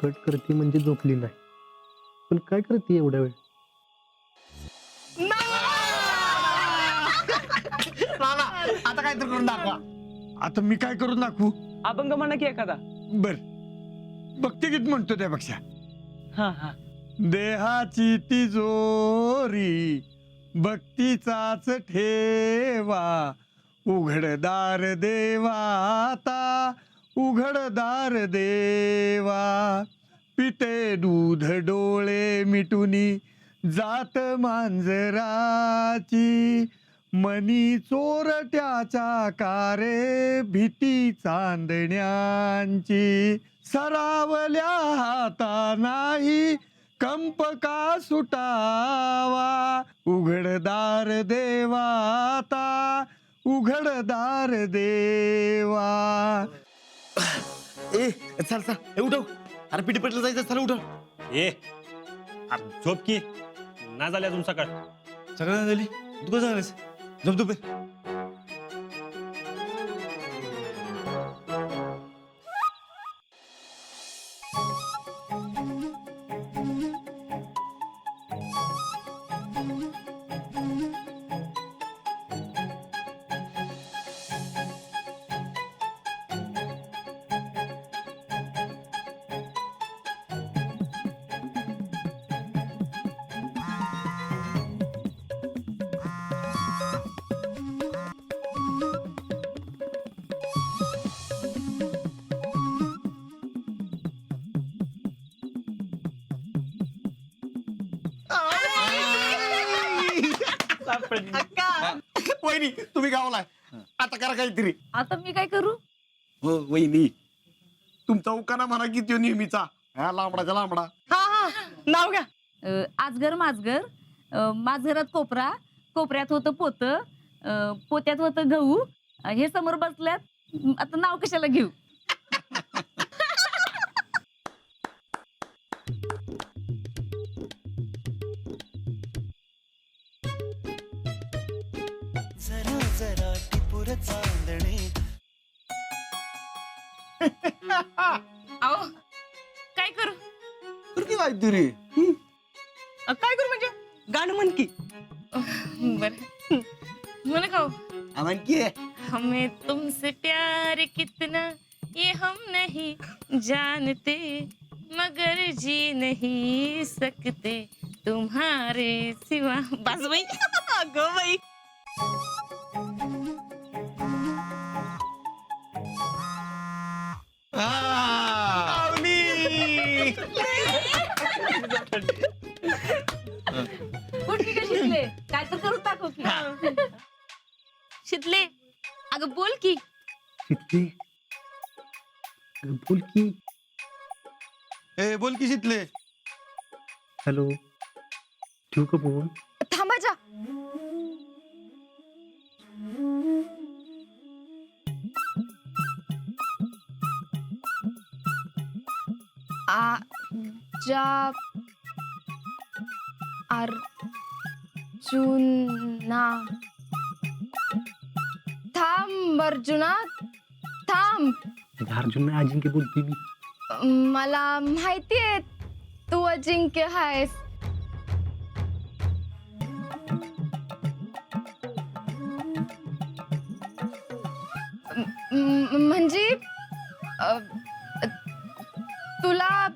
Cut करते म्हणजे झोपली नाही, पण काय करते एवढ्या वेळ? नाना आता काय तर करून दाखवा. आता मी काय करून दाखवू? अभंग म्हणा की एखादा. बर भक्तिगीत म्हणतो त्यापेक्षा. हा हा. देहाची तिजोरी भक्तीचाच ठेवा, उघडदार देवा आता उघडदार देवा, पिते दूध डोळे मिटुनी जात मांजराची, मनी चोरट्याच्या कारे भीती चांदण्यांची, सरावल्या हाता नाही कंप का सुटावा, उघडदार देवा आता उघडदार देवा. ए चल चल ए, उठव. अरे पिटी पटलं जायचं, चल उठव. ए अरे झोप की ना झाली अजून सकाळ. सगळं झाली तू कसं झालंस? झोप झोप. वहिनी तुम्ही गावलाय, आता करा काहीतरी. आता मी काय करू? हो वहिनी, तुमचा उकाना म्हणा की त्यो नेहमीचा, हा लांबडाचा लांबडा. हा हा नाव घ्या. आजगर माजगर, माजगरात कोपरा, कोपऱ्यात होतं पोत, पोत्यात होतं गहू, हे समोर बसल्यात. आता नाव कशाला घेऊ? जरा जरा टिपुर चांदणे. अहो काय करू? तर की काहीतरी. काय करू म्हणजे? गाणं म्हण की. बर म्हण खाऊ. आम्हाला की हमें तुमसे प्यार कितना ये हम नहीं जानते, मगर जी नहीं सकते तुम्हारे सिवा. बस बाई. अगं बाई. कुठली का शिकले? काय तर करून टाकू की. शिकले अगं बोल की. शिकले बोल की. ए बोल की शितले. हॅलो, ठेवू का फोन? थांबा जा. अर्जुना थांब. अर्जुना थांब. अर्जुन नाही, अजिंक्य बोलते मी. मला माहितीये तू अजिंक्य आहेस. म्हणजे तुला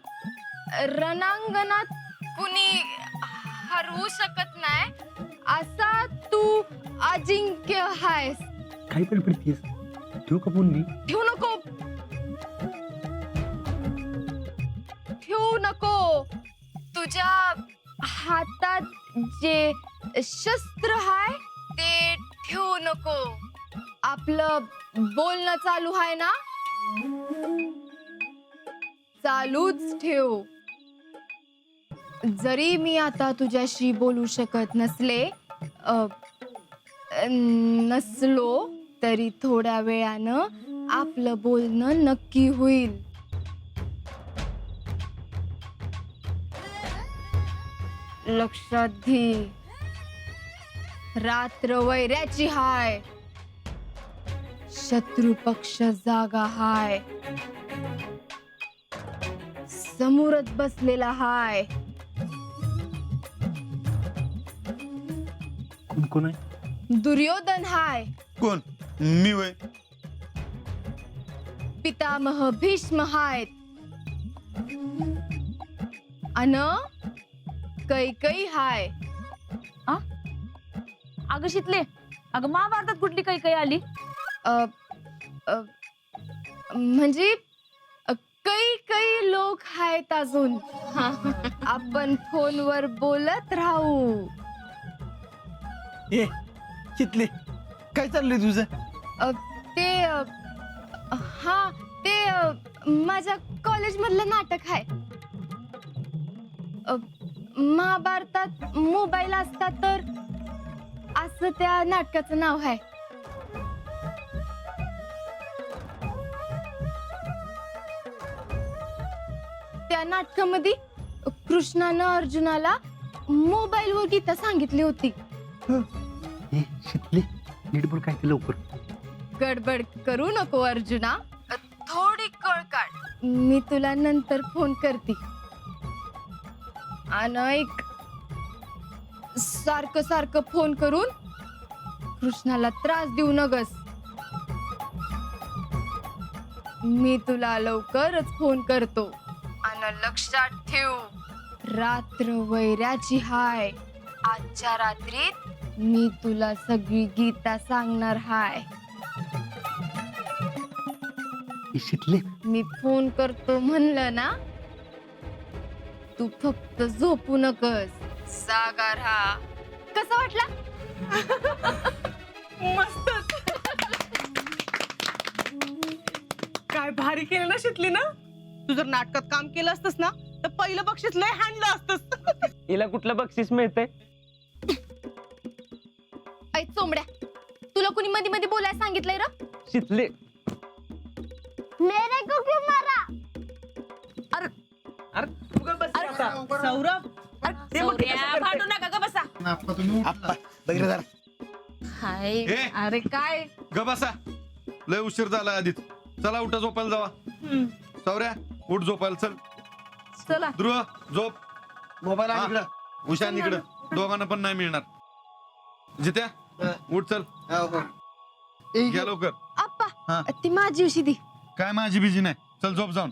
रणांगणात कुणी हरवू शकत नाही असा तू अजिंक्य आहेस. काय पण पडतीस? ठेवू का फोन मी? ठेवू नको. ठेवू नको. तुझ्या हातात जे शस्त्र आहे ते ठेवू नको. आपलं बोलणं चालू आहे ना, चालूच ठेव. जरी मी आता तुझ्याशी बोलू शकत नसलो तरी थोड्या वेळानं आपलं बोलणं नक्की होईल. लक्षात घे, रात्र वैऱ्याची हाय, शत्रू पक्ष जागा हाय. समोरच बसलेला हाय. कोण कोण आहे? दुर्योधन हाय. कोण? मी वय. पितामह भीष्म हायत. अन कैकई हाय. अगं शितले, अगं महाभारतात कुठली काही काही आली? अ, अ, म्हणजे काही लोक आहेत अजून. आपण फोनवर बोलत राहू. ए शितले, काय चाललंय तुझं? ते हा ते माझ्या कॉलेज मधलं नाटक आहे. महाभारतात मोबाईल असता तर असं त्या नाटकाचं नाव आहे. त्या नाटकामध्ये कृष्णानं अर्जुनाला मोबाईल वर गीता सांगितली होती. ए शितले, नीट बोल काय ते लवकर. गडबड करू नको अर्जुना, थोडी कळ काढ. मी तुला नंतर फोन करते. आणि ऐक, सारखं सारखं फोन करून कृष्णाला त्रास देऊ नगस. मी तुला लवकरच फोन करतो. आणि लक्षात ठेव, रात्र वैराची हाय. आजच्या रात्रीत मी तुला सगळी गीता सांगणार हाय. ए शितले, मी फोन करतो म्हणलं ना, तू फक्त झोपू नकस, जागा राहा. कसा वाटला? मस्त. काय भारी केलं ना शितली ना. तू जर नाटकात काम केलं असतस ना तर पहिलं बक्षीस लय हाणलं असतस. हिला कुठलं बक्षीस मिळतंय? ऐ चोंबड्या, तुला कुणी मध्ये मध्ये बोलायला सांगितलंय र? शितले, मेरे को क्यों मारा? अरे तू गं बस आता. सौरभ, ते बघ ते कसं करतंय. भांडू नका ग बसा. आप्पा, बघितलं जरा. हाय, ए. अरे काय ग बसा, लय उशीर झाला आधीच. चला उठा झोपायला जावा. सौर्या उठ झोपायला चल. चला. ध्रुव झोप. मोबाईल हा. आणि इकडं. उशान इकडं, दोघांना पण नाही मिळणार. जित्या उठ चल, ए, घ्या लवकर. हा. आप्पा, ती माझी उशी दी. काय माझी बिजी नाही, चल झोप जाऊन.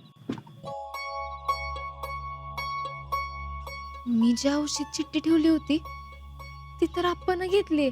मी ज्या उशीत चिठ्ठी ठेवली होती ती तर आपण घेतली.